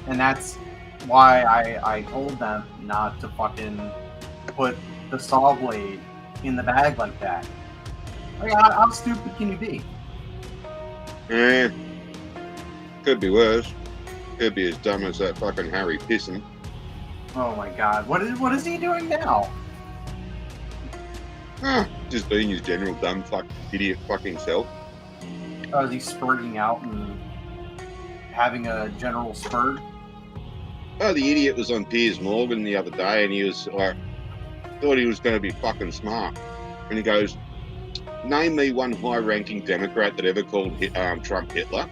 And that's why I told them not to fucking put the saw blade in the bag like that. Like, how stupid can you be? Yeah, could be worse. Could be as dumb as that fucking Harry Pisson. Oh my god, what is he doing now? Just being his general dumb fuck idiot fucking self. Is he spurting out and having a general spurt? Oh, the idiot was on Piers Morgan the other day, and he was like, thought he was going to be fucking smart, and he goes, "Name me one high-ranking Democrat that ever called Trump Hitler,"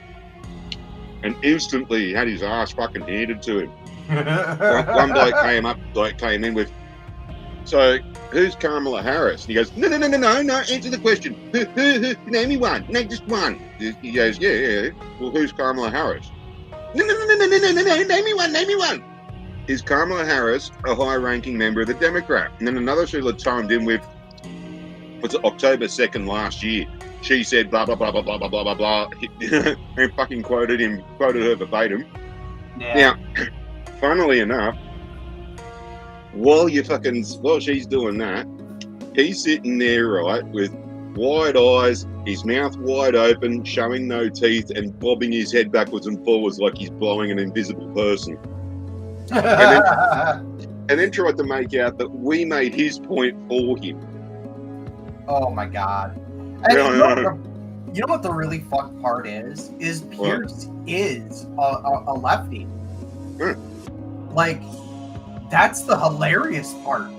and instantly he had his ass fucking handed to him. One bloke came in with, "So who's Kamala Harris?" And he goes, "No, answer the question. Name me one. Name just one." He goes, "Yeah. Well, who's Kamala Harris?" No, name me one. Is Kamala Harris a high-ranking member of the Democrat? And then another shooter chimed in with, was it October 2nd last year? She said blah blah blah blah blah blah blah blah and fucking quoted her verbatim. Yeah. Now, funnily enough, while she's doing that, he's sitting there, right, with wide eyes, his mouth wide open, showing no teeth, and bobbing his head backwards and forwards like he's blowing an invisible person. And then tried to make out that we made his point for him. Oh my god. And you know what the really fucked part is? Pierce is a lefty. Like, that's the hilarious part.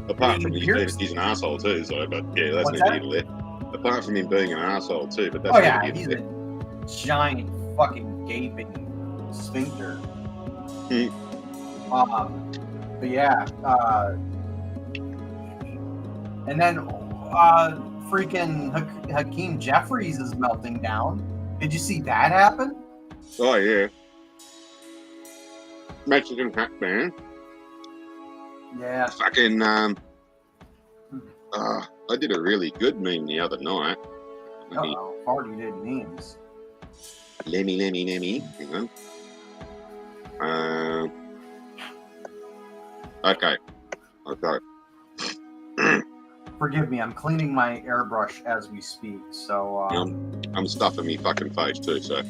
Apart from he's an asshole too, so, but yeah, that's neither here nor there. Apart from him being an asshole too, but that's he's a giant fucking gaping sphincter. But yeah, and then freaking Hakeem Jeffries is melting down. Did you see that happen? Oh yeah, Mexican hat man. Yeah. Fucking I did a really good meme the other night. Farty did memes. Lemmy. Hang on. Okay. Forgive me, I'm cleaning my airbrush as we speak, so I'm stuffing me fucking face too, so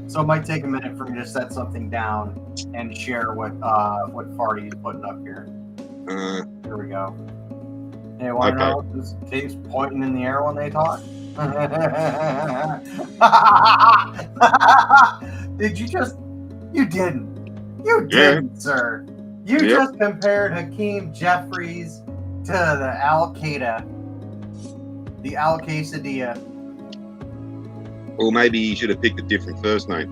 so it might take a minute for me to set something down and share what Farty is putting up here. Here we go. Hey, want to know what this keeps pointing in the air when they talk? Did you just? You didn't. You didn't, sir. You just compared Hakeem Jeffries to the Al-Qaeda. The Al-Qaeda. Or maybe you should have picked a different first name.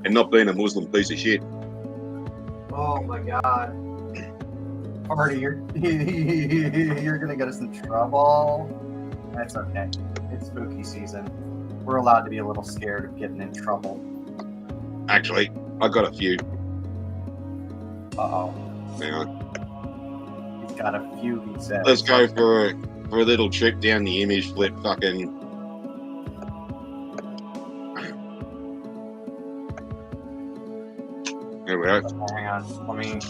And not being a Muslim piece of shit. Oh my god. Party, you're gonna get us in trouble. That's okay. It's spooky season. We're allowed to be a little scared of getting in trouble. Actually, I got a few. Uh-oh. Hang on. He's got a few, he says. Let's go for a little trip down the image flip fucking. There we go. Hang on. Let me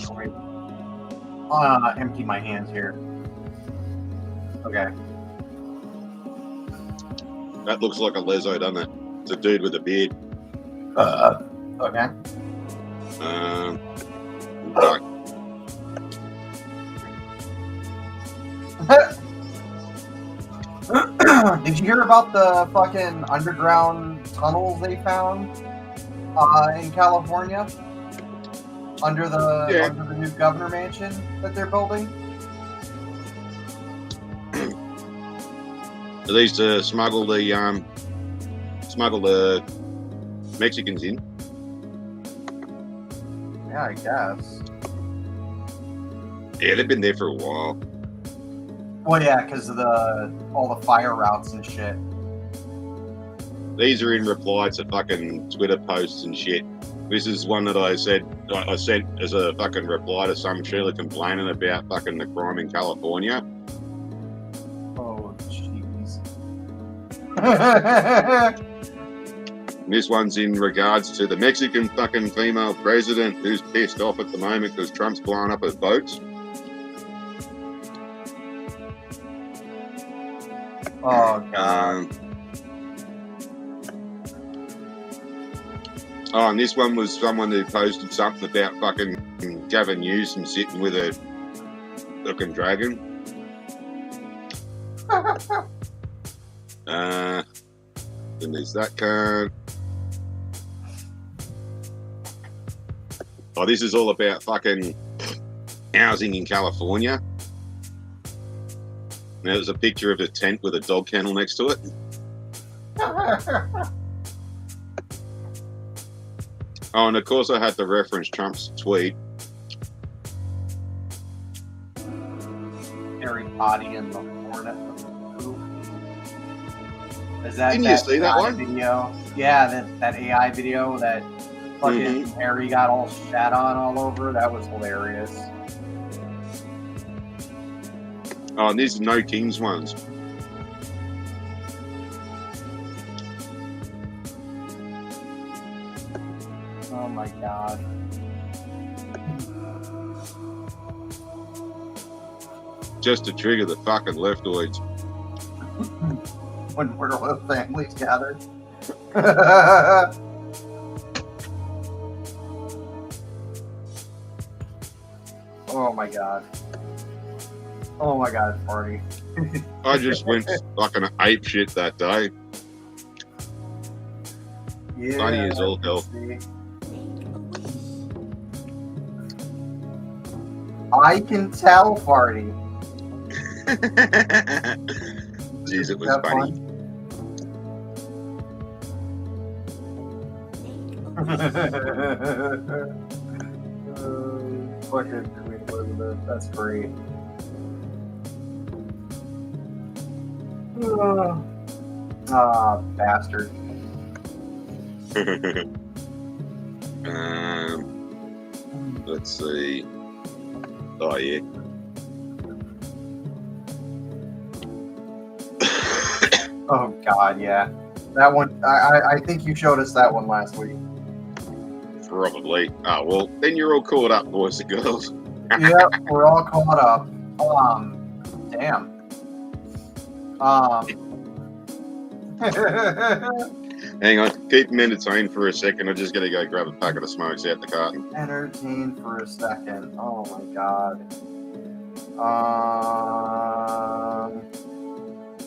empty my hands here. Okay. That looks like a lezo, doesn't it? It's a dude with a beard. Okay. Right. Did you hear about the fucking underground tunnels they found in California? Under the new governor mansion that they're building? Are these to smuggle the Mexicans in? Yeah, I guess. Yeah, they've been there for a while. Well, yeah, because of all the fire routes and shit. These are in reply to fucking Twitter posts and shit. This is one that I sent as a fucking reply to some Sheila complaining about fucking the crime in California. Oh, jeez. And this one's in regards to the Mexican fucking female president who's pissed off at the moment because Trump's blowing up her boats. Oh, God. Oh, and this one was someone who posted something about fucking Gavin Newsom sitting with a fucking dragon. Then there's that card. Oh, this is all about fucking housing in California. And there's a picture of a tent with a dog kennel next to it. Oh, and of course I had to reference Trump's tweet. Harry Potty and the Hornet. Is that, Didn't you see that one? Video? Yeah, that AI video that fucking Harry got all shat on all over. That was hilarious. Oh, and these are No Kings ones. Oh my God. Just to trigger the fucking leftoids. When we're all families gathered. Oh my God. Oh my God, party. I just went fucking ape shit that day. Yeah. Funny as all hell. I can tell, party. Jeez, it was That funny. Fucking Queen Elizabeth, that's great. Bastard. Let's see. Oh yeah. Oh God, yeah. That one, I think you showed us that one last week. Probably. Oh well, then you're all caught up, boys and girls. Yep, we're all caught up. Damn. Hang on, keep them entertained for a second. I'm just gonna go grab a packet of smokes out the carton. Entertained for a second. Oh my God.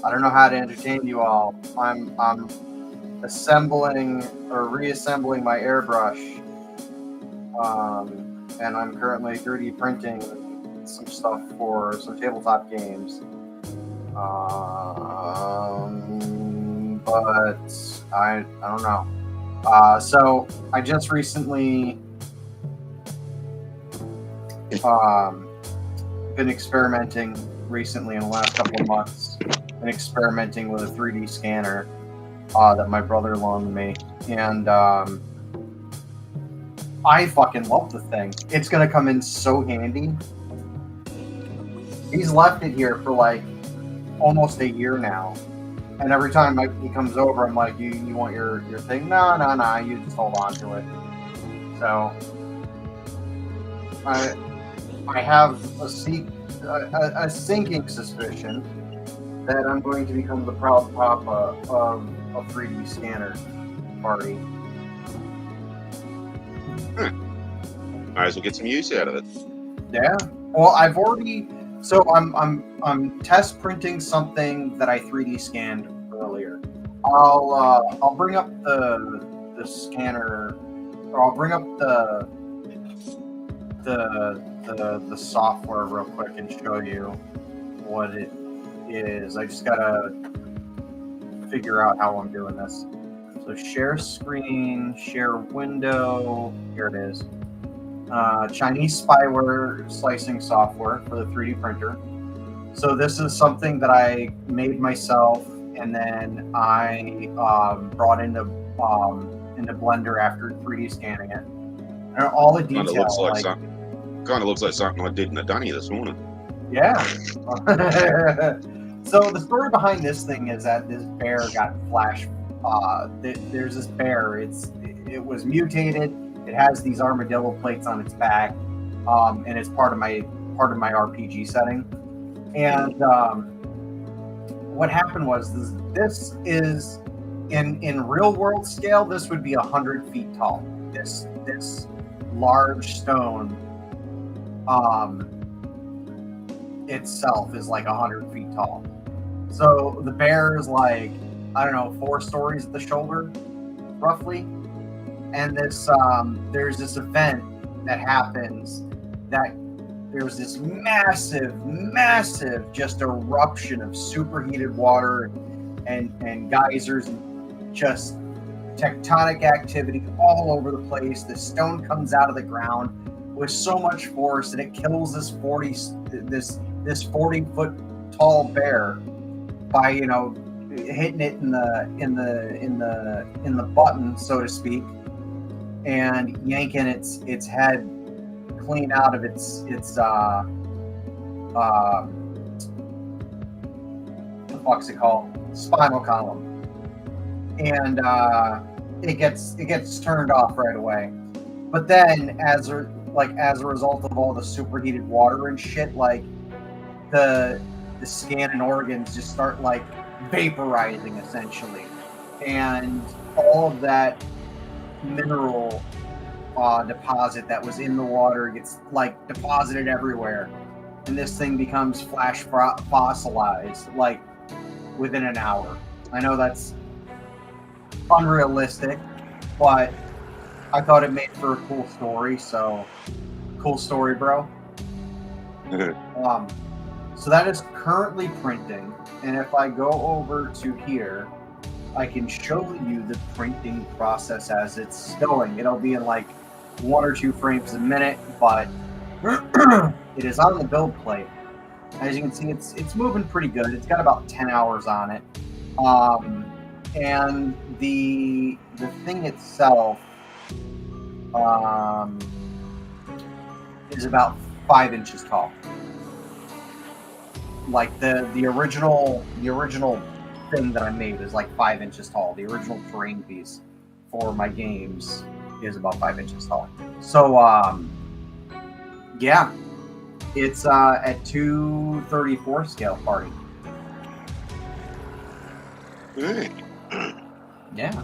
I don't know how to entertain you all. I'm assembling or reassembling my airbrush. And I'm currently 3D printing some stuff for some tabletop games. But I don't know. So I just recently been experimenting recently in the last couple of months. Been experimenting with a 3D scanner that my brother loaned me, and I fucking love the thing. It's gonna come in so handy. He's left it here for like almost a year now, and every time he comes over, I'm like, "You want your thing? No, you just hold on to it." So I have a sinking suspicion that I'm going to become the proud papa of a 3D scanner party. Might as well get some use out of it. Yeah. Well, I've already. So I'm test printing something that I 3D scanned earlier. I'll bring up the scanner, or I'll bring up the software real quick and show you what it is. I just gotta figure out how I'm doing this. So share screen, share window. Here it is. Chinese spyware slicing software for the 3D printer. So this is something that I made myself, and then I brought into Blender after 3D scanning it. And all the details. Kind of looks like something I did in a dunny this morning. Yeah. So the story behind this thing is that this bear got flash there's this bear. It was mutated. It has these armadillo plates on its back, and it's part of my RPG setting. And what happened was this is in real world scale. This would be 100 feet tall. This large stone itself is like 100 feet tall. So the bear is like, I don't know, 4 stories at the shoulder, roughly. And there's this event that happens that there's this massive just eruption of superheated water and geysers and just tectonic activity all over the place. The stone comes out of the ground with so much force and it kills this 40-foot tall bear by, you know, hitting it in the button, so to speak, and yanking its head clean out of its what the fuck's it called? Spinal column. And it gets turned off right away. But then as a result of all the superheated water and shit, like the skin and organs just start like vaporizing essentially, and all of that mineral deposit that was in the water gets like deposited everywhere, and this thing becomes flash fossilized like within an hour. I know that's unrealistic, but I thought it made for a cool story. So cool story, bro. So that is currently printing, and if I go over to here, I can show you the printing process as it's going. It'll be in like 1 or 2 frames a minute, but it is on the build plate. As you can see, it's moving pretty good. It's got about 10 hours on it, and the thing itself is about 5 inches tall. Like the original thing that I made is like 5 inches tall. The original terrain piece for my games is about 5 inches tall. So yeah, it's at 234 scale party. Yeah.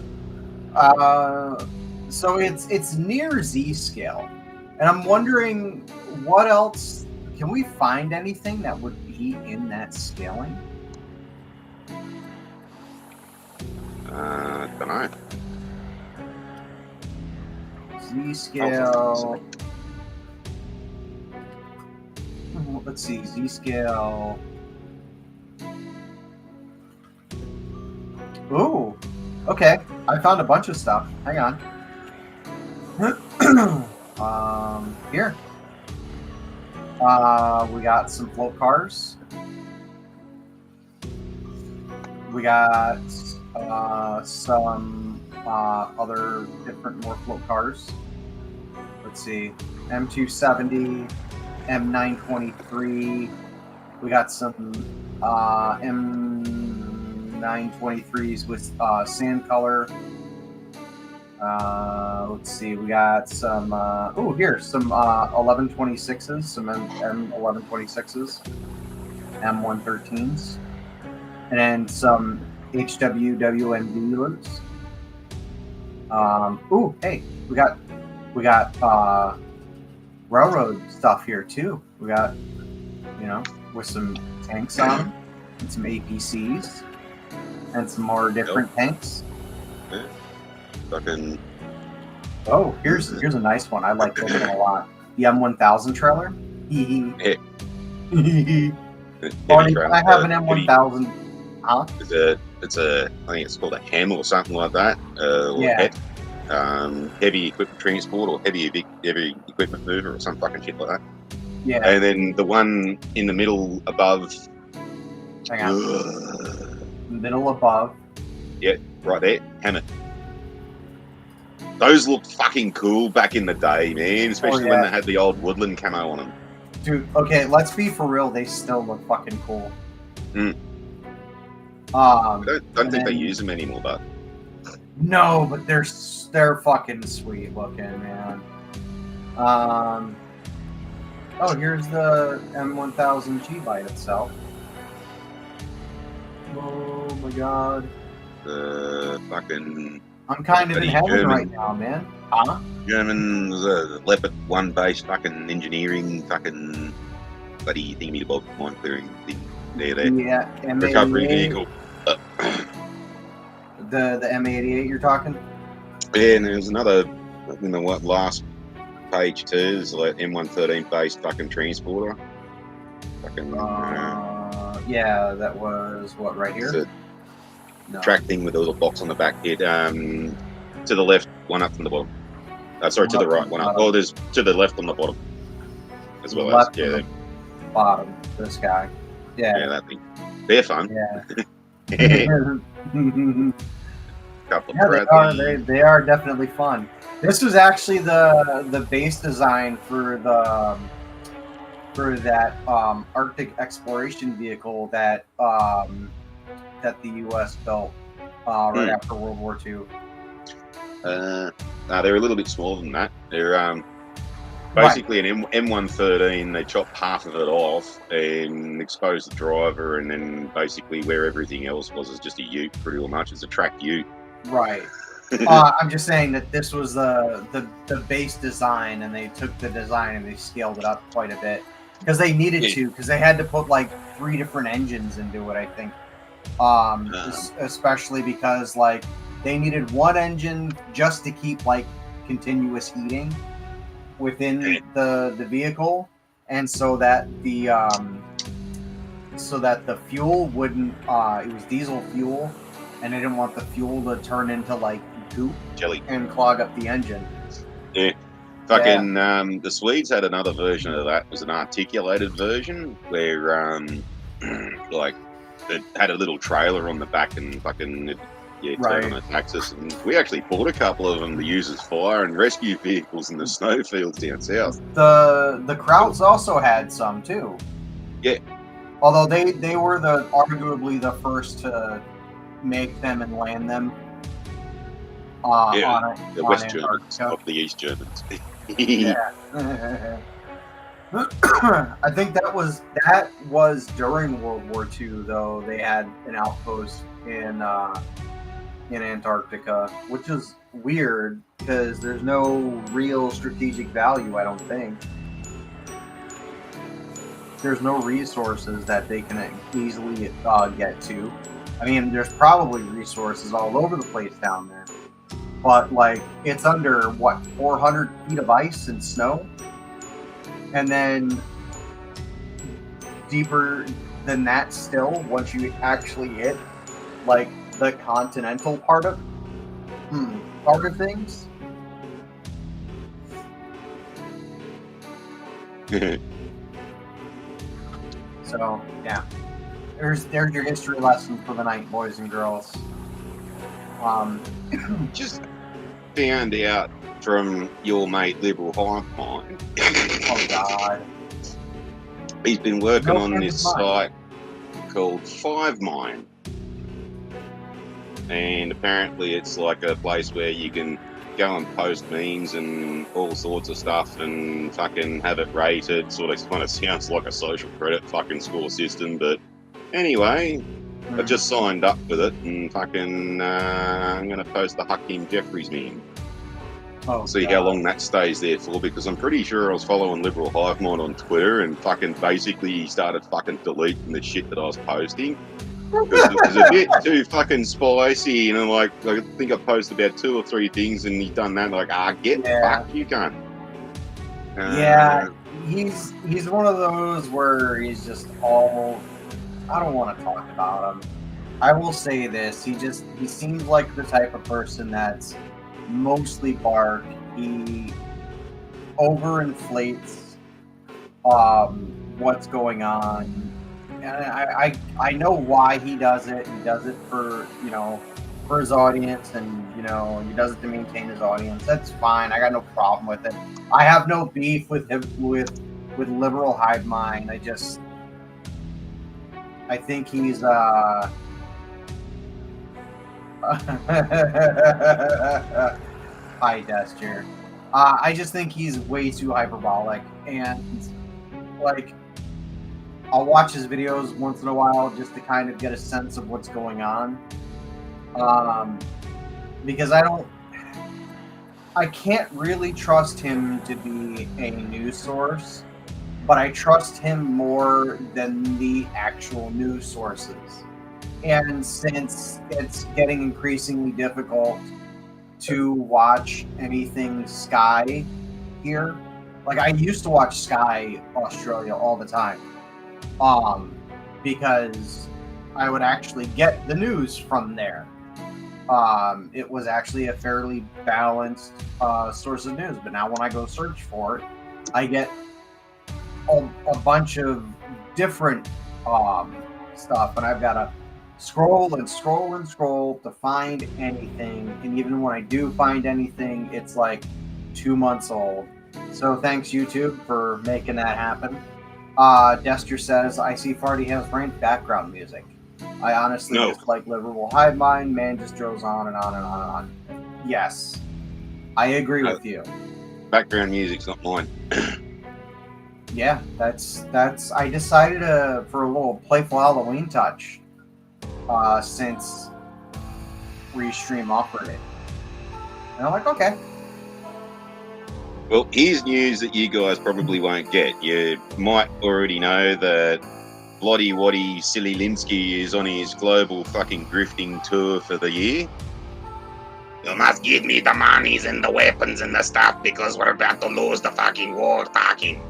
So it's near Z scale, and I'm wondering what else can we find anything that would be in that scaling? Don't know. Z scale. Let's see, Z scale. Ooh, okay. I found a bunch of stuff. Hang on. Here. We got some float cars. We got some other different more float cars. Let's see, M270, M923. We got some M923s with sand color. Let's see, we got some here's some 1126s, some M1126s, M113s, and then some HWWN dealers. Hey, we got railroad stuff here too. We got, you know, with some tanks on them, and some APCs, and some more different tanks. Yeah. Fucking. Oh, here's a nice one. I like this one a lot. The M1000 trailer. Yeah. I have an M1000. Huh? It's a I think it's called a HEM or something like that. Yeah. Heavy equipment transport or heavy equipment mover or some fucking shit like that. Yeah. And then the one in the middle above. Hang on. Middle above. Yeah, right there. Hammer. Those looked fucking cool back in the day, man. Especially when they had the old woodland camo on them. Dude, okay, let's be for real. They still look fucking cool. I don't think they use them anymore, but No, but they're fucking sweet looking, man. Oh, here's the M1000G by itself. Oh my god. Fucking I'm kind of in heaven German. right now, man. Huh? German Leopard 1 based fucking engineering fucking bloody thingy about mine clearing thing there. Yeah, Recovery M88. vehicle. The M88 you're talking? Yeah, and there's another, you know what, last page too is like M113 based fucking transporter. Fucking yeah, that was what right here? it's a No. track thing with a little box on the back here. To the left, one up from the bottom. Sorry, to the right, one up. Well, there's to the left on the bottom. As well as, Left on the bottom, this guy. Yeah, that thing. They're fun. Yeah. Couple Yeah, of they are definitely fun. This was actually the base design for that Arctic exploration vehicle that that the U.S. built right after World War II. They're a little bit smaller than that. They're basically an M113. They chopped half of it off and exposed the driver, and then basically where everything else was is just a ute, pretty much. It's a track ute. Right. I'm just saying that this was the base design, and they took the design and they scaled it up quite a bit because they needed to, because they had to put like 3 different engines into it, I think. Especially because like they needed one engine just to keep like continuous heating within the vehicle, and so that the fuel wouldn't it was diesel fuel, and they didn't want the fuel to turn into like goop jelly and clog up the engine. Yeah. Fucking the Swedes had another version of that. It was an articulated version where like it had a little trailer on the back and fucking turned on its axis. And we actually bought a couple of them to use as fire and rescue vehicles in the snowfields down south. The Krauts also had some too. Yeah. Although they were arguably the first to make them and land them. On the West Germans of the East Germans. Yeah. I think that was during World War II, though. They had an outpost in Antarctica, which is weird because there's no real strategic value. I don't think there's no resources that they can easily get to. I mean, there's probably resources all over the place down there, but like it's under 400 feet of ice and snow. And then deeper than that still, once you actually hit like the continental part of things. So yeah, there's your history lesson for the night, boys and girls. Just found out from your mate Liberal Hive Mind. Oh God. He's been working on this site called FiveMine. And apparently it's like a place where you can go and post memes and all sorts of stuff and fucking have it rated. Sort of kind of sounds like a social credit fucking score system, but anyway, I just signed up with it and fucking I'm going to post the Hakeem Jeffries meme. See how long that stays there for, because I'm pretty sure I was following Liberal Hive Mind on Twitter and fucking basically he started fucking deleting the shit that I was posting. Because it was a bit too fucking spicy, and I'm like, I think I posted about 2 or 3 things and he's done that, like, get fucked, you can't. Yeah, he's one of those where he's just all, I don't want to talk about him. I will say this, he seems like the type of person that's mostly bark. He overinflates what's going on. And I know why he does it. He does it for for his audience, and he does it to maintain his audience. That's fine. I got no problem with it. I have no beef with him with Liberal Hive Mind. I think he's Hi, Dester. I just think he's way too hyperbolic, and like I'll watch his videos once in a while just to kind of get a sense of what's going on. Because I can't really trust him to be a news source, but I trust him more than the actual news sources. And since it's getting increasingly difficult to watch anything Sky here, like I used to watch Sky Australia all the time, because I would actually get the news from there. It was actually a fairly balanced source of news, but now when I go search for it, I get a bunch of different stuff, and I've got to scroll and scroll and scroll to find anything. And even when I do find anything, it's like 2 months old. So thanks, YouTube, for making that happen. Dester says, I see Farty has brain background music. I honestly just like Liverpool Hive Mind. Man just goes on and on and on and on. Yes, I agree with you. Background music's not mine. Yeah, that's. I decided for a little playful Halloween touch, since Restream offered it, and I'm like, okay. Well, here's news that you guys probably won't get. You might already know that Lottie Waddy Silly Linsky is on his global fucking grifting tour for the year. You must give me the monies and the weapons and the stuff because we're about to lose the fucking war talking.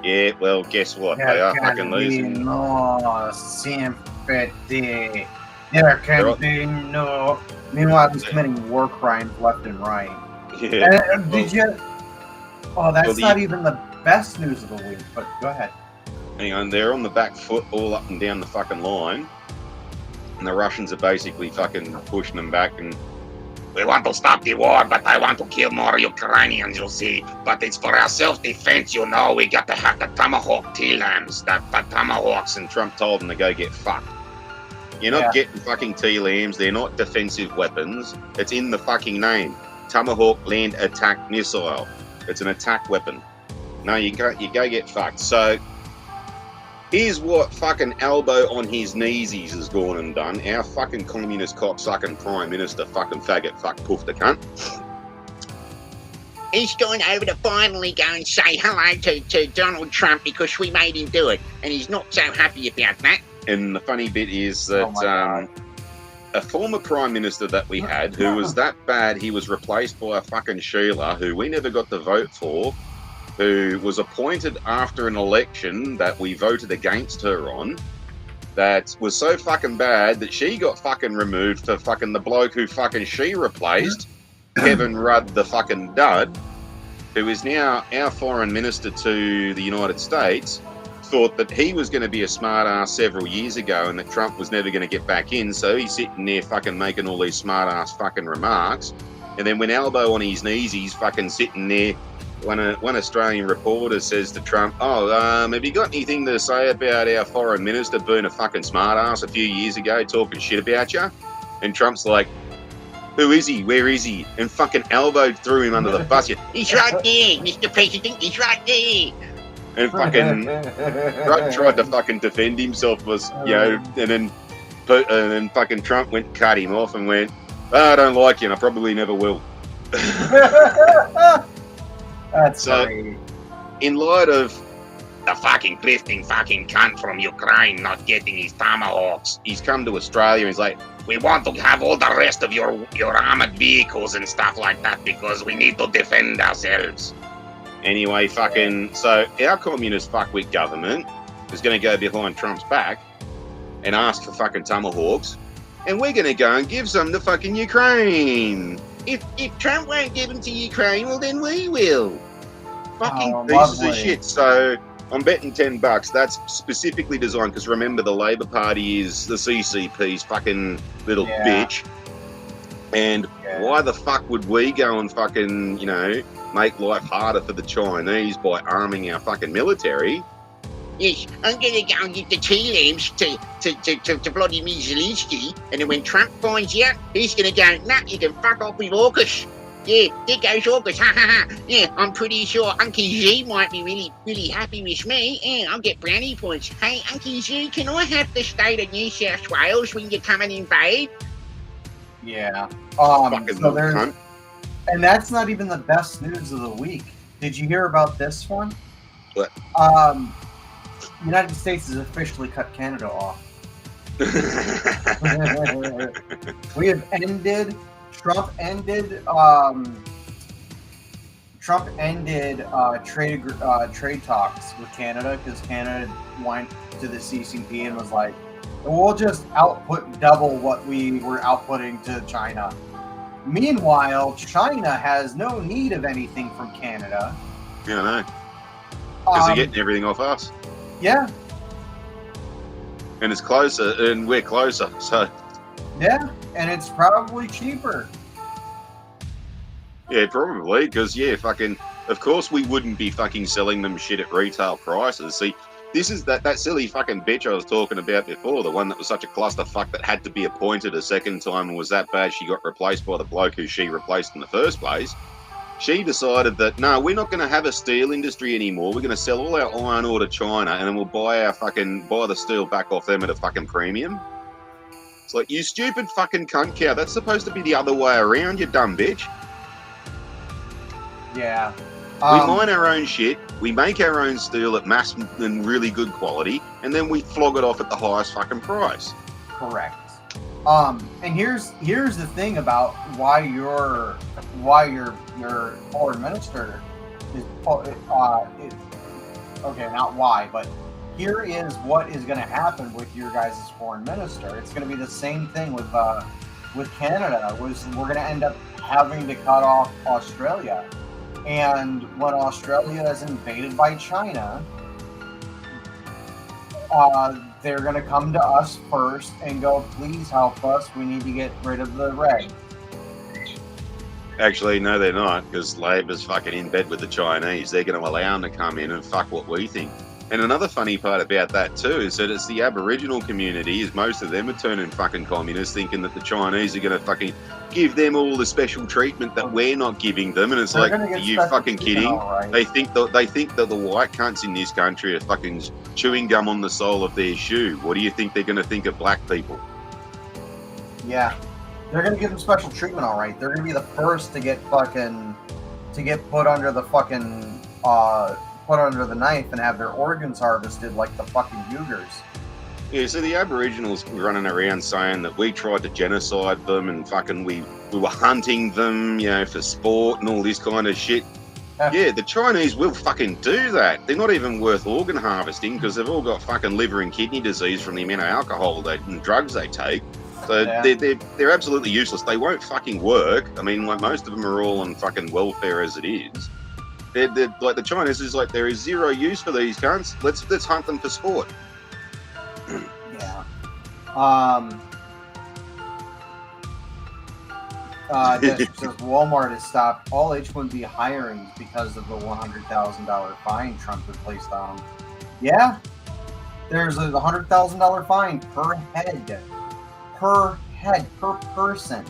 Yeah, well, guess what? They are fucking losing. No sympathy. There can be no. Meanwhile, he's committing war crimes left and right. Yeah. Did you? Oh, that's not even the best news of the week. But go ahead. Hang on, they're on the back foot all up and down the fucking line, and the Russians are basically fucking pushing them back. And we want to stop the war, but I want to kill more Ukrainians, you see. But it's for our self-defense, you know. We got to have the Tomahawk T-lambs, the Tomahawks. And Trump told them to go get fucked. You're not getting fucking T-lambs. They're not defensive weapons. It's in the fucking name. Tomahawk land attack missile. It's an attack weapon. No, you go get fucked. So here's what fucking elbow on his kneesies has gone and done. Our fucking communist cocksucking prime minister, fucking faggot, fuck poof the cunt. He's going over to finally go and say hello to Donald Trump because we made him do it, and he's not so happy about that. And the funny bit is that a former prime minister that we had, who was that bad, he was replaced by a fucking Sheila, who we never got to vote for, who was appointed after an election that we voted against her on, that was so fucking bad that she got fucking removed for fucking the bloke who fucking she replaced, Kevin Rudd the fucking dud, who is now our foreign minister to the United States, thought that he was going to be a smart ass several years ago and that Trump was never going to get back in, so he's sitting there fucking making all these smart ass fucking remarks, and then when elbow on his knees, he's fucking sitting there. One Australian reporter says to Trump, have you got anything to say about our foreign minister being a fucking smart ass a few years ago talking shit about you? And Trump's like, who is he? Where is he? And fucking elbowed threw him under the bus. He's right there, Mr. President, he's right there. And fucking tried to fucking defend himself, and then fucking Trump went and cut him off and went, I don't like you and I probably never will. That's great. In light of the fucking drifting fucking cunt from Ukraine not getting his Tomahawks, he's come to Australia and he's like, we want to have all the rest of your armored vehicles and stuff like that because we need to defend ourselves. Anyway, so our communist fuckwit government is going to go behind Trump's back and ask for fucking Tomahawks, and we're going to go and give some to fucking Ukraine. If Trump won't give them to Ukraine, well then we will. Fucking pieces of shit. So I'm betting $10. That's specifically designed because remember the Labor Party is the CCP's fucking little bitch. And why the fuck would we go and fucking, make life harder for the Chinese by arming our fucking military Yes, I'm going to go and give the tea lambs to Vladimir Zelensky, and then when Trump finds out, he's going to go, nah, you can fuck off with AUKUS. Yeah, there goes AUKUS, ha ha ha. Yeah, I'm pretty sure Uncle Z might be really, really happy with me. Yeah, I'll get brownie points. Hey, Uncle Z, can I have the state of New South Wales when you come and invade? Yeah. Fucking So there's, cunt. and that's not even the best news of the week. Did you hear about this one? What? United States has officially cut Canada off. We have ended. Trump ended trade talks with Canada because Canada went to the CCP and was like, we'll just output double what we were outputting to China. Meanwhile, China has no need of anything from Canada. Yeah, I know. Because they're getting everything off us. Yeah, And it's closer, and we're closer, so... yeah, and it's probably cheaper. Yeah, probably, because, yeah, fucking... Of course we wouldn't be fucking selling them shit at retail prices. See, this is that silly fucking bitch I was talking about before, the one that was such a clusterfuck that had to be appointed a second time and was that bad she got replaced by the bloke who she replaced in the first place. She decided that, no, we're not going to have a steel industry anymore. We're going to sell all our iron ore to China and then we'll buy the steel back off them at a fucking premium. It's like, you stupid fucking cunt cow. That's supposed to be the other way around, you dumb bitch. Yeah. We mine our own shit, we make our own steel at mass and really good quality, and then we flog it off at the highest fucking price. Correct. And here's the thing about why your foreign minister is okay, not why, but here is what is going to happen with your guys' foreign minister. It's going to be the same thing with Canada. We're going to end up having to cut off Australia. And when Australia is invaded by China, they're going to come to us first and go, please help us. We need to get rid of the red. Actually, no, they're not, because Labor's fucking in bed with the Chinese. They're going to allow them to come in and fuck what we think. And another funny part about that, too, is that it's the Aboriginal community, is most of them are turning fucking communists, thinking that the Chinese are going to fucking give them all the special treatment that we're not giving them. And it's They're like, gonna are get you special fucking treatment, kidding? all right. They think that the white cunts in this country are fucking chewing gum on the sole of their shoe. What do you think they're going to think of black people? Yeah. They're going to give them special treatment, all right. They're going to be the first to get put under the fucking, put under the knife and have their organs harvested like the fucking Uyghurs. Yeah, so the Aboriginals were running around saying that we tried to genocide them and fucking we were hunting them, you know, for sport and all this kind of shit. Yeah, the Chinese will fucking do that. They're not even worth organ harvesting because they've all got fucking liver and kidney disease from the amount of alcohol and drugs they take. So Yeah. they're absolutely useless. They won't fucking work. I mean, like most of them are all on fucking welfare as it is. They're like the Chinese is like there is zero use for these cunts. Let's hunt them for sport. Yeah. This says Walmart has stopped all H-1B hirings because of the $100,000 fine Trump had placed on them. Yeah, there's a $100,000 fine per head, per person.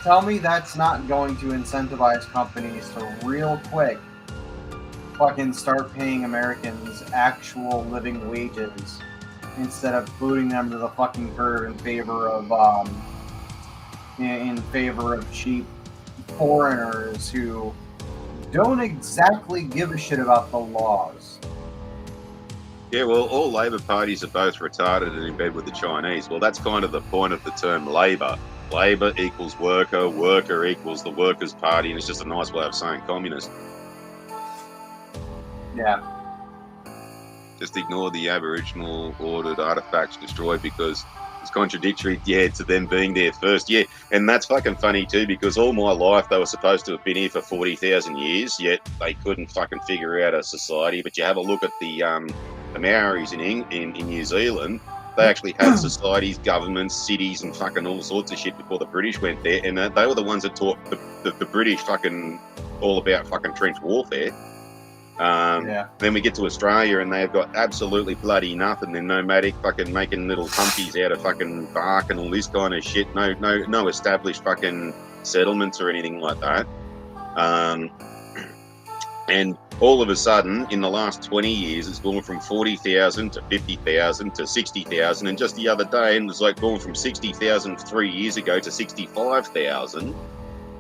Tell me that's not going to incentivize companies to real quick fucking start paying Americans actual living wages instead of booting them to the fucking curb in favor of cheap foreigners who don't exactly give a shit about the laws. Yeah, well, all Labor parties are both retarded and in bed with the Chinese. Well, that's kind of the point of the term Labor. Labor equals worker, worker equals the Workers' Party, and it's just a nice way of saying communist. Yeah. Just ignore the Aboriginal ordered artifacts destroyed because it's contradictory, to them being there first. Yeah, and that's fucking funny too because all my life they were supposed to have been here for 40,000 years, yet they couldn't fucking figure out a society. But you have a look at the Maoris in New Zealand. They actually had societies, governments, cities, and fucking all sorts of shit before the British went there, and they were the ones that taught the British fucking all about fucking trench warfare. Yeah. Then we get to Australia and they've got absolutely bloody nothing. They're nomadic, fucking making little humpies out of fucking bark and all this kind of shit. No established fucking settlements or anything like that. And all of a sudden, in the last 20 years, it's gone from 40,000 to 50,000 to 60,000. And just the other day, it was like going from 60,000 3 years ago to 65,000.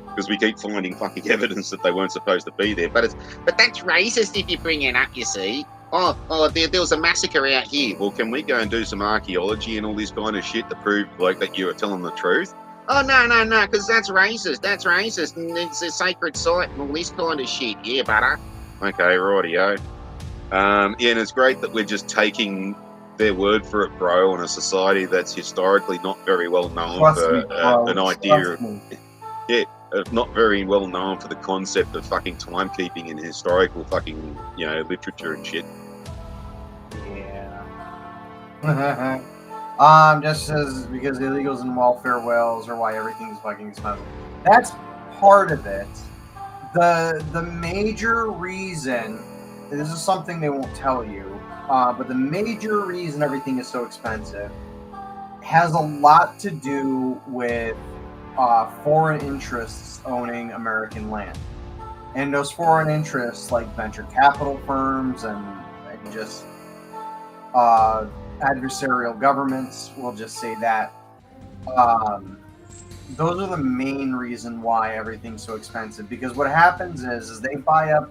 Because we keep finding fucking evidence that they weren't supposed to be there. But that's racist if you bring it up, you see. There was a massacre out here. Well, can we go and do some archaeology and all this kind of shit to prove like that you are telling the truth? Oh, no, because that's racist. That's racist. And it's a sacred site and all this kind of shit. Yeah, butter. Okay, rightio. And it's great that we're just taking their word for it, bro, in a society that's historically not very well known for an idea of... Yeah. Not very well known for the concept of fucking timekeeping and historical fucking, literature and shit. Yeah. Just says because illegals and welfare wells are why everything's fucking expensive. That's part of it. The major reason, this is something they won't tell you, but the major reason everything is so expensive has a lot to do with foreign interests owning American land. And those foreign interests, like venture capital firms and just adversarial governments, we'll just say that, those are the main reason why everything's so expensive. Because what happens is they buy up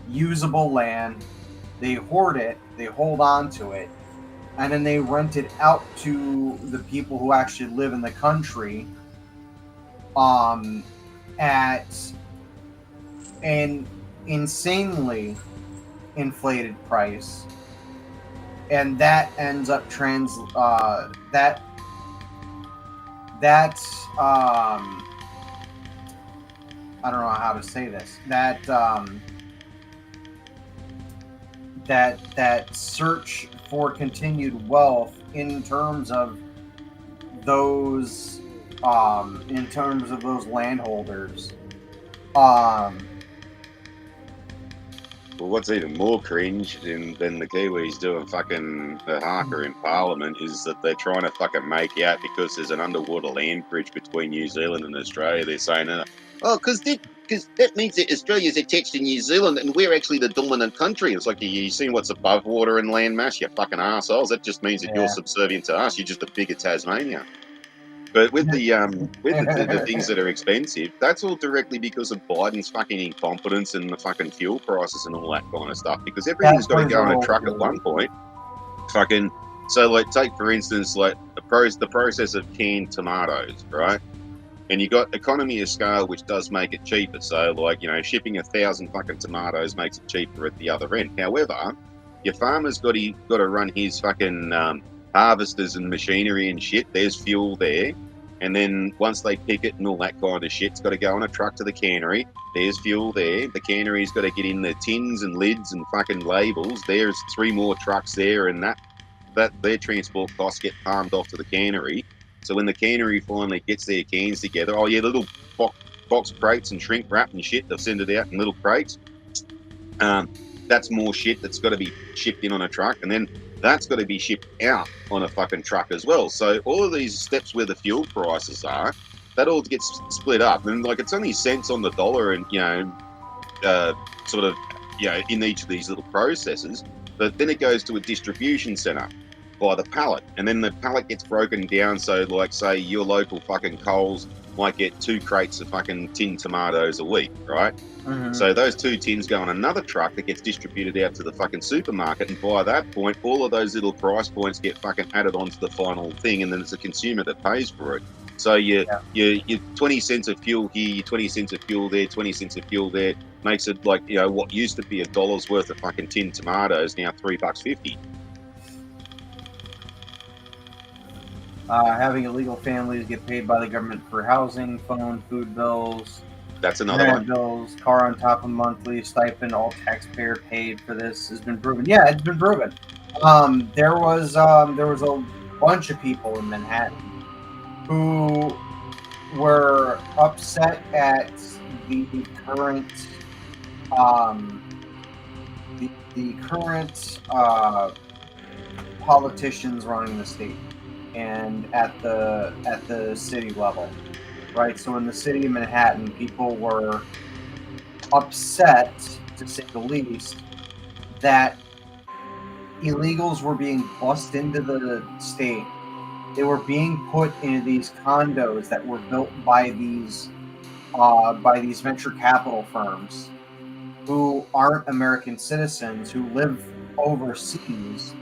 usable land, they hoard it, they hold on to it, and then they rent it out to the people who actually live in the country at an insanely inflated price, and that ends up I don't know how to say this, that search for continued wealth in terms of those landholders. Well, what's even more cringe than the Kiwis doing fucking the haka in Parliament is that they're trying to fucking make out because there's an underwater land bridge between New Zealand and Australia. They're saying, because that means that Australia's attached to New Zealand and we're actually the dominant country. It's like, you see what's above water and land mass, you fucking assholes. That just means that you're subservient to us. You're just a bigger Tasmania. But with the things that are expensive, that's all directly because of Biden's fucking incompetence and the fucking fuel prices and all that kind of stuff. Because everything's got to go on a truck at one point. So like, take for instance, like the process of canned tomatoes, right? And you got economy of scale, which does make it cheaper. So like, shipping 1,000 fucking tomatoes makes it cheaper at the other end. However, your farmer's got to run his fucking harvesters and machinery and shit. There's fuel there. And then once they pick it and all that kind of shit, it's got to go on a truck to the cannery. There's fuel there. The cannery's got to get in the tins and lids and fucking labels. There's 3 more trucks there, and that their transport costs get palmed off to the cannery. So when the cannery finally gets their cans together, the little box crates and shrink wrap and shit, they'll send it out in little crates. That's more shit that's got to be shipped in on a truck, and then that's got to be shipped out on a fucking truck as well. So all of these steps where the fuel prices are, that all gets split up. And like, it's only cents on the dollar and, in each of these little processes. But then it goes to a distribution center by the pallet. And then the pallet gets broken down. So like, say your local fucking Coles might get 2 crates of fucking tin tomatoes a week, right? Mm-hmm. So those 2 tins go on another truck that gets distributed out to the fucking supermarket, and by that point, all of those little price points get fucking added onto the final thing, and then it's the consumer that pays for it. So your 20 cents of fuel here, your 20 cents of fuel there, 20 cents of fuel there, makes it like, what used to be $1 worth of fucking tin tomatoes, now $3.50. Having illegal families get paid by the government for housing, phone, food bills. That's another one. Bills, car on top of monthly stipend, all taxpayer paid for this has been proven. Yeah, it's been proven. There was a bunch of people in Manhattan who were upset at the current the current politicians running the state and at the city level, right? So in the city of Manhattan, people were upset, to say the least, that illegals were being bussed into the state. They were being put into these condos that were built by these venture capital firms who aren't American citizens, who live overseas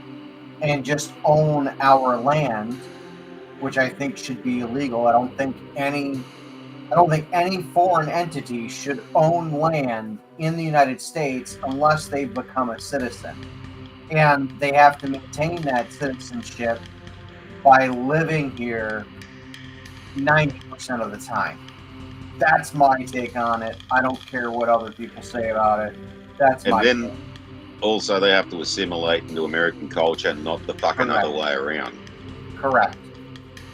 and just own our land, which I think should be illegal. I don't think any foreign entity should own land in the United States unless they've become a citizen. And they have to maintain that citizenship by living here 90% of the time. That's my take on it. I don't care what other people say about it. That's my And then take. also they have to assimilate into American culture, not the fucking Correct. other way around. Correct.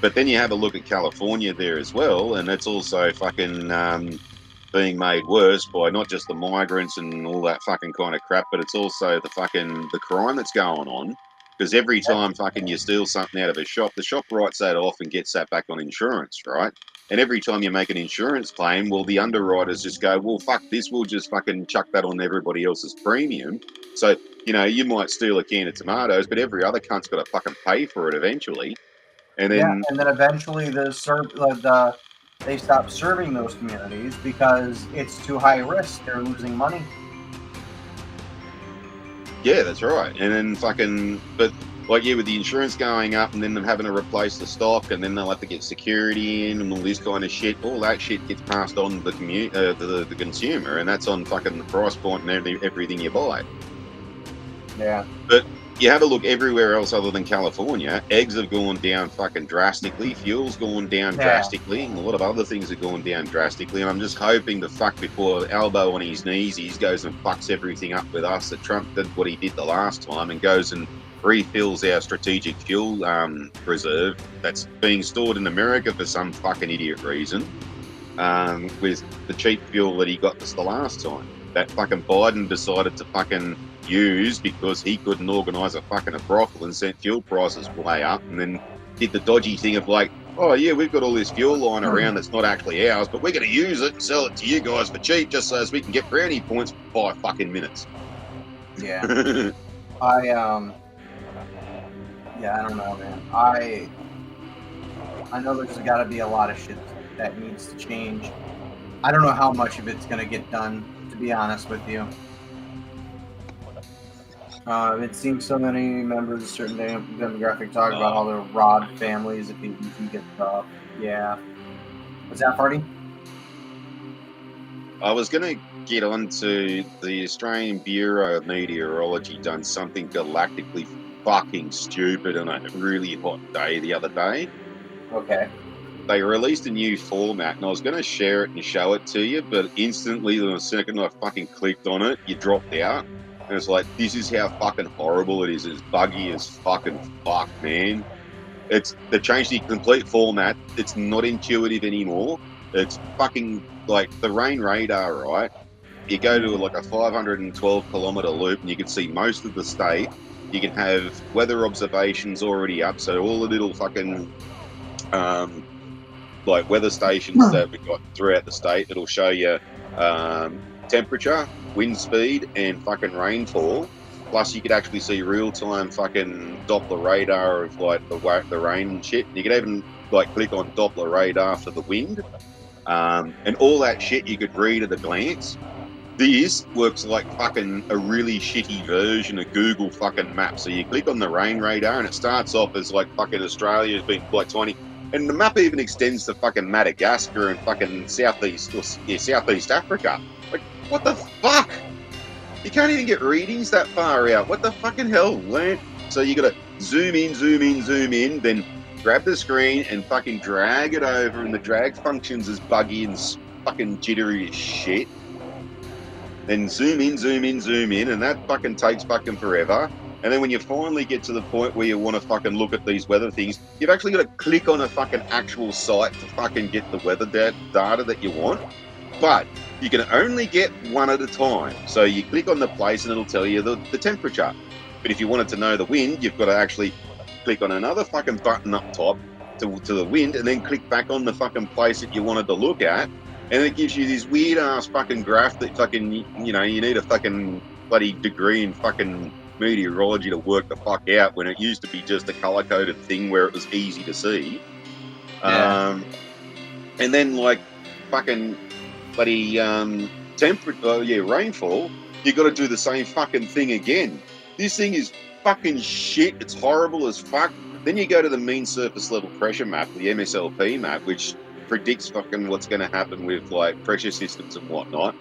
But then you have a look at California there as well, and it's also fucking being made worse by not just the migrants and all that fucking kind of crap, but it's also the crime that's going on. Because every time fucking you steal something out of a shop, the shop writes that off and gets that back on insurance, right? And every time you make an insurance claim, well, the underwriters just go, well, fuck this, we'll just fucking chuck that on everybody else's premium. So, you know, you might steal a can of tomatoes, but every other cunt's got to fucking pay for it eventually. And then, and then eventually they stop serving those communities because it's too high risk. They're losing money. yeah, that's right. And then fucking, but like, yeah, with the insurance going up and then them having to replace the stock and then they'll have to get security in and all this kind of shit, all that shit gets passed on to the community, the consumer, and that's on fucking the price point and everything you buy. Yeah. But you have a look everywhere else other than California, eggs have gone down fucking drastically, fuel's gone down drastically, and a lot of other things have gone down drastically. And I'm just hoping the fuck before elbow on his knees, he goes and fucks everything up with us, that Trump did what he did the last time and goes and refills our strategic fuel reserve that's being stored in America for some fucking idiot reason, with the cheap fuel that he got this the last time. That fucking Biden decided to fucking use because he couldn't organise a fucking brothel and sent fuel prices way up, and then did the dodgy thing of like, oh yeah, we've got all this fuel lying around that's not actually ours, but we're going to use it and sell it to you guys for cheap just so as we can get brownie points for 5 fucking minutes. Yeah. I don't know, man. I know there's got to be a lot of shit that needs to change. I don't know how much of it's going to get done, to be honest with you. It seems so many members of a certain demographic talk about how they're robbed families if ET gets tough. Yeah. Was that party? I was going to get on to the Australian Bureau of Meteorology done something galactically fucking stupid on a really hot day the other day. Okay. They released a new format, and I was going to share it and show it to you, but instantly, the second I fucking clicked on it, you dropped out. And it's like, this is how fucking horrible it is. It's buggy as fucking fuck, man. They changed the complete format. It's not intuitive anymore. It's fucking like the rain radar, right? You go to like a 512 kilometre loop and you can see most of the state. You can have weather observations already up, so all the little fucking like weather stations that we've got throughout the state, it'll show you temperature, wind speed, and fucking rainfall. Plus, you could actually see real-time fucking Doppler radar of like the rain and shit. You could even like click on Doppler radar for the wind, and all that shit you could read at a glance. This works like fucking a really shitty version of Google fucking Maps. So you click on the rain radar, and it starts off as like fucking Australia's been like 20. And the map even extends to fucking Madagascar and fucking Southeast Africa. Like, what the fuck? You can't even get readings that far out. What the fucking hell, man? So you gotta zoom in, then grab the screen and fucking drag it over, and the drag function's as buggy and fucking jittery as shit. Then zoom in, and that fucking takes fucking forever. And then when you finally get to the point where you want to fucking look at these weather things, you've actually got to click on a fucking actual site to fucking get the weather data that you want. but you can only get one at a time. So you click on the place and it'll tell you the temperature. But if you wanted to know the wind, you've got to actually click on another fucking button up top to the wind, and then click back on the fucking place that you wanted to look at, and it gives you this weird ass fucking graph that fucking, you know, you need a fucking bloody degree in fucking meteorology to work the fuck out, when it used to be just a color coded thing where it was easy to see. Yeah. And then like fucking bloody rainfall, you got to do the same fucking thing again. This thing is fucking shit. It's horrible as fuck. Then you go to the mean surface level pressure map, the MSLP map, which predicts fucking what's going to happen with like pressure systems and whatnot.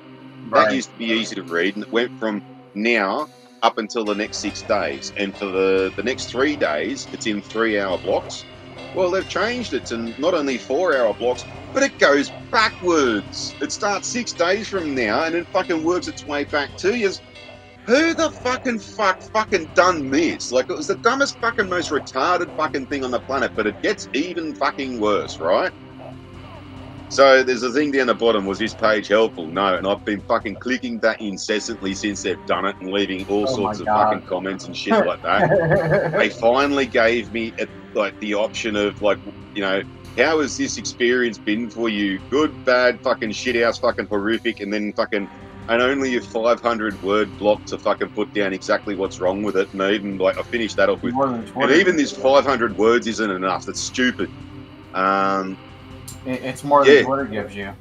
Right. That used to be easy to read, and it went from now up until the next 6 days. And for the next 3 days, it's in 3-hour blocks. Well, they've changed it to not only 4-hour blocks, but it goes backwards. It starts 6 days from now and then fucking works its way back 2 years. Who the fucking done this? Like, it was the dumbest fucking, most retarded fucking thing on the planet, but it gets even fucking worse, right? So there's a thing down the bottom, was this page helpful? No, and I've been fucking clicking that incessantly since they've done it and leaving all sorts of fucking comments and shit like that. They finally gave me the option of like, you know, how has this experience been for you? Good, bad, fucking shit house, fucking horrific, and then fucking and only a 500 word block to fucking put down exactly what's wrong with it. And even like I finished that off with, and even this 500 words isn't enough. That's stupid. It's more than Twitter gives you.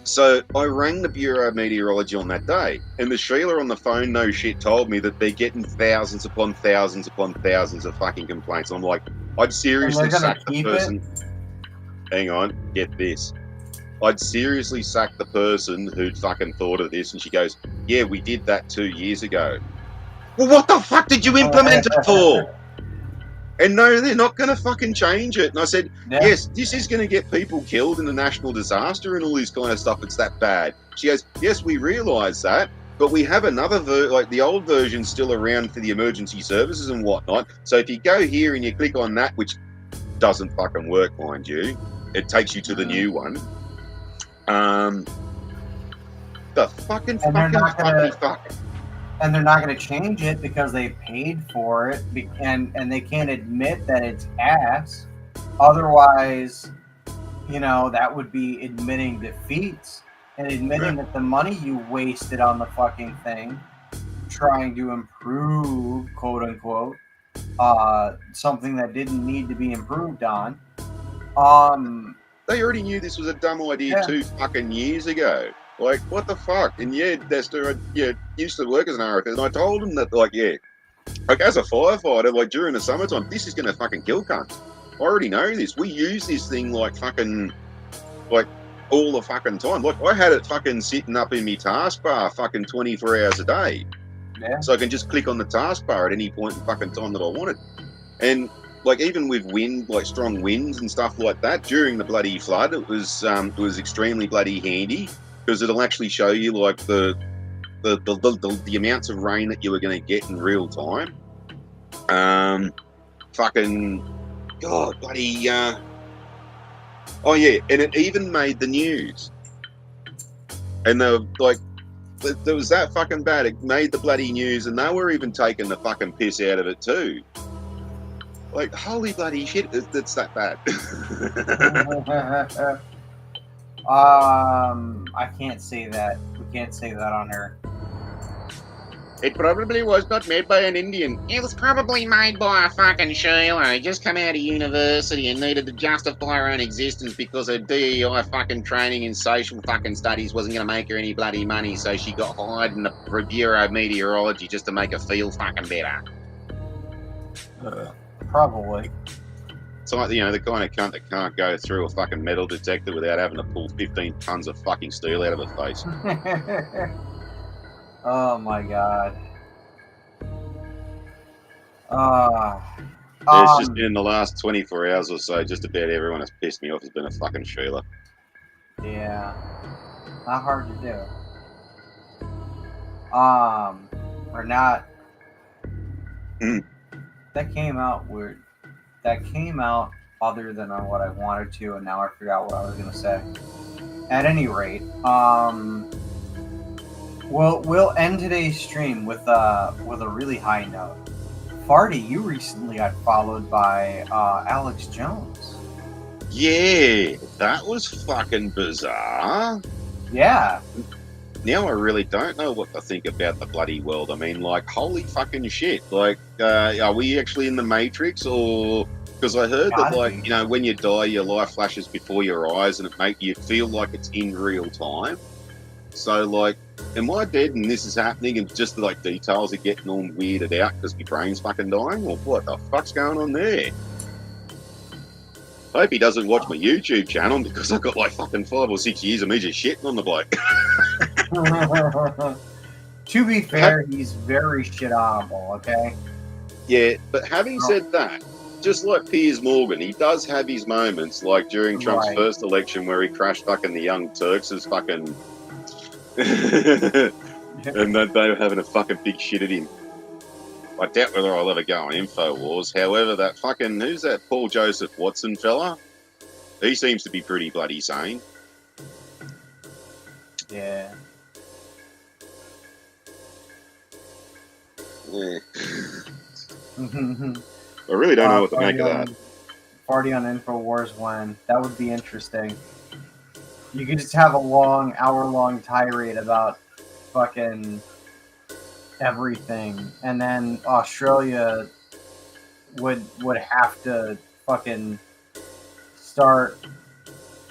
So I rang the Bureau of Meteorology on that day, and the Sheila on the phone, no shit, told me that they're getting thousands upon thousands upon thousands of fucking complaints. I'm like, I'd seriously sack the person. Hang on, get this. I'd seriously sack the person who'd fucking thought of this, and she goes, yeah, we did that 2 years ago. Well, what the fuck did you implement it for? And no, they're not going to fucking change it. And I said, yes, this is going to get people killed in a national disaster and all this kind of stuff. It's that bad. She goes, yes, we realise that, but we have another, like the old version's still around for the emergency services and whatnot. So if you go here and you click on that, which doesn't fucking work, mind you, it takes you to the new one. The fucking fuck. And they're not going to change it because they paid for it, and they can't admit that it's ass. Otherwise, you know, that would be admitting defeats and admitting that the money you wasted on the fucking thing, trying to improve, quote unquote, something that didn't need to be improved on. They already knew this was a dumb idea 2 fucking years ago. Like, what the fuck? And Dester, used to work as an RFS, and I told him that, like, like, as a firefighter, like, during the summertime, this is going to fucking kill cunts. I already know this. We use this thing, like, fucking, like, all the fucking time. Like, I had it fucking sitting up in my taskbar fucking 24 hours a day. Yeah. So I can just click on the taskbar at any point in fucking time that I wanted. And, like, even with wind, like, strong winds and stuff like that, during the bloody flood, it was extremely bloody handy. Because it'll actually show you like the amounts of rain that you were going to get in real time. Fucking God, bloody. Oh yeah, and it even made the news. And they were like, there was that fucking bad. It made the bloody news, and they were even taking the fucking piss out of it too. Like, holy bloody shit, it's that bad. I can't say that. We can't say that on her. It probably was not made by an Indian. It was probably made by a fucking Sheila who just come out of university and needed to justify her own existence because her DEI fucking training in social fucking studies wasn't going to make her any bloody money, so she got hired in the Bureau of Meteorology just to make her feel fucking better. Probably. It's like, you know, the kind of cunt that can't go through a fucking metal detector without having to pull 15 tons of fucking steel out of her face. Oh my god. It's just been in the last 24 hours or so, just about everyone has pissed me off has been a fucking Sheila. Yeah. Not hard to do. Or not. That came out weird. That came out other than on what I wanted to, and now I forgot what I was going to say. at any rate, we'll end today's stream with a really high note. Farty, you recently got followed by Alex Jones. Yeah, that was fucking bizarre. Yeah. Now I really don't know what to think about the bloody world. I mean, like, holy fucking shit. Like, are we actually in the Matrix, or... Because I heard that, like, you know, when you die, your life flashes before your eyes and it make you feel like it's in real time. So, like, am I dead and this is happening and just, like, details are getting all weirded out because my brain's fucking dying? Or what the fuck's going on there? I hope he doesn't watch my YouTube channel because I've got, like, fucking 5 or 6 years of me just shitting on the bloke. To be fair, he's very shit-onable, okay? Yeah, but having said that, just like Piers Morgan, he does have his moments, like during Trump's first election where he crashed fucking the Young Turks as fucking... and they were having a fucking big shit at him. I doubt whether I'll ever go on InfoWars. However, that fucking... Who's that Paul Joseph Watson fella? He seems to be pretty bloody sane. Yeah. Yeah. I really don't know what to make of that. Party on InfoWars when that would be interesting. You could just have a long, hour-long tirade about fucking everything, and then Australia would have to fucking start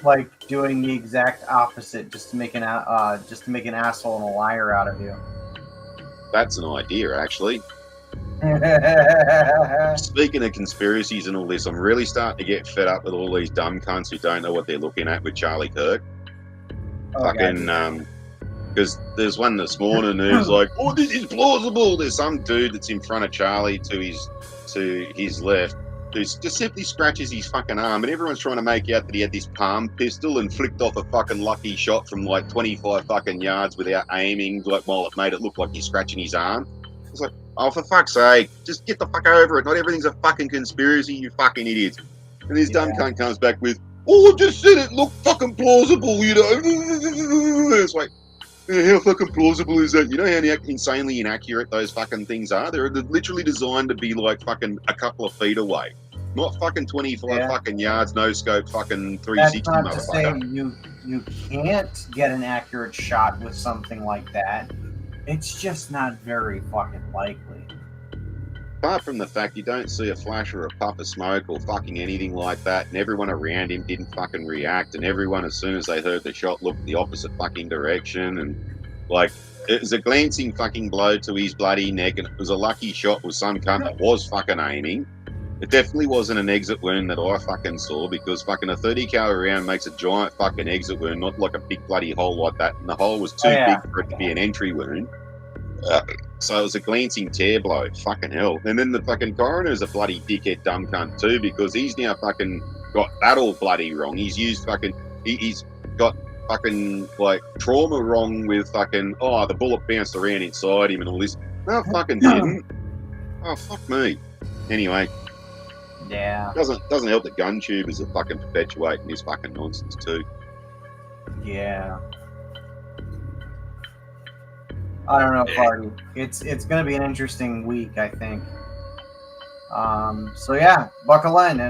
like doing the exact opposite just to make an asshole and a liar out of you. That's an idea, actually. Speaking of conspiracies and all this, I'm really starting to get fed up with all these dumb cunts who don't know what they're looking at with Charlie Kirk. Because there's one this morning who's like, "Oh, this is plausible." There's some dude that's in front of Charlie to his left who just simply scratches his fucking arm, and everyone's trying to make out that he had this palm pistol and flicked off a fucking lucky shot from like 25 fucking yards without aiming, like while it made it look like he's scratching his arm. It's like, oh, for fuck's sake, just get the fuck over it. Not everything's a fucking conspiracy, you fucking idiots. And this dumb cunt comes back with, "Oh, I just said it looked fucking plausible, you know." It's like, how fucking plausible is that? You know how insanely inaccurate those fucking things are? They're literally designed to be like fucking a couple of feet away. Not fucking 25 fucking yards, no scope, fucking 360, That's not to say motherfucker. you can't get an accurate shot with something like that. It's just not very fucking likely. Apart from the fact you don't see a flash or a puff of smoke or fucking anything like that, and everyone around him didn't fucking react, and everyone, as soon as they heard the shot, looked the opposite fucking direction, and like, it was a glancing fucking blow to his bloody neck, and it was a lucky shot with some cunt that was fucking aiming. It definitely wasn't an exit wound that I fucking saw, because fucking a 30 caliber round makes a giant fucking exit wound, not like a big bloody hole like that, and the hole was too big for it to be an entry wound. So it was a glancing tear blow. Fucking hell. And then the fucking coroner's a bloody dickhead dumb cunt too, because he's now fucking got that all bloody wrong. He's used fucking... He's got fucking, like, trauma wrong with fucking... Oh, the bullet bounced around inside him and all this. No, fucking didn't. Oh, fuck me. Anyway. Yeah. Doesn't help that gun tubers are fucking perpetuating this fucking nonsense too. Yeah. I don't know, Party. It's going to be an interesting week, I think. So yeah, buckle in. And